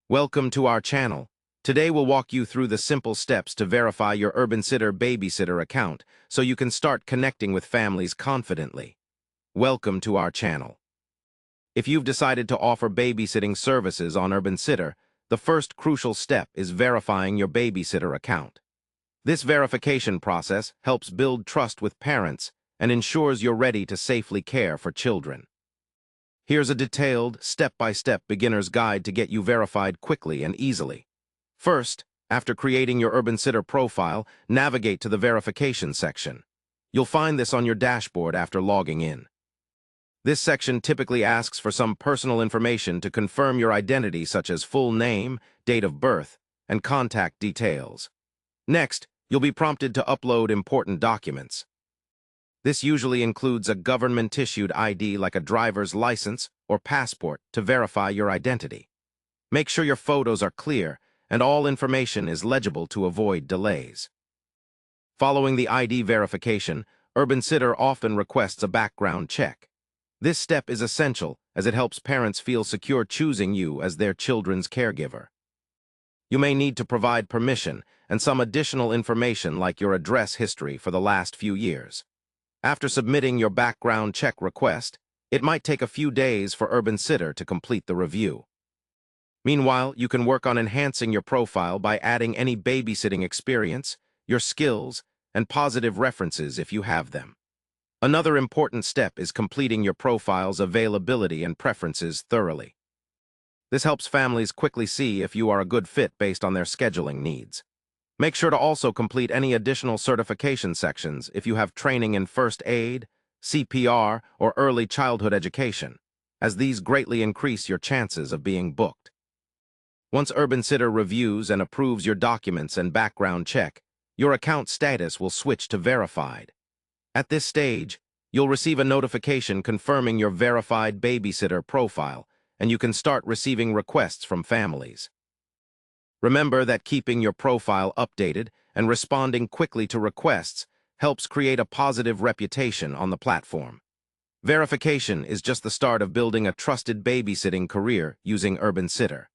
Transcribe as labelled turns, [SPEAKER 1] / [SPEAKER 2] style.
[SPEAKER 1] Welcome to our channel. Today we'll walk you through the simple steps to verify your UrbanSitter Babysitter account so you can start connecting with families confidently. Welcome to our channel. If you've decided to offer babysitting services on UrbanSitter, the first crucial step is verifying your babysitter account. This verification process helps build trust with parents and ensures you're ready to safely care for children. Here's a detailed, step-by-step beginner's guide to get you verified quickly and easily. First, after creating your UrbanSitter profile, navigate to the verification section. You'll find this on your dashboard after logging in. This section typically asks for some personal information to confirm your identity, such as full name, date of birth, and contact details. Next, you'll be prompted to upload important documents. This usually includes a government-issued ID like a driver's license or passport to verify your identity. Make sure your photos are clear and all information is legible to avoid delays. Following the ID verification, UrbanSitter often requests a background check. This step is essential as it helps parents feel secure choosing you as their children's caregiver. You may need to provide permission and some additional information like your address history for the last few years. After submitting your background check request, it might take a few days for UrbanSitter to complete the review. Meanwhile, you can work on enhancing your profile by adding any babysitting experience, your skills, and positive references if you have them. Another important step is completing your profile's availability and preferences thoroughly. This helps families quickly see if you are a good fit based on their scheduling needs. Make sure to also complete any additional certification sections if you have training in first aid, CPR, or early childhood education, as these greatly increase your chances of being booked. Once UrbanSitter reviews and approves your documents and background check, your account status will switch to verified. At this stage, you'll receive a notification confirming your verified babysitter profile, and you can start receiving requests from families. Remember that keeping your profile updated and responding quickly to requests helps create a positive reputation on the platform. Verification is just the start of building a trusted babysitting career using UrbanSitter.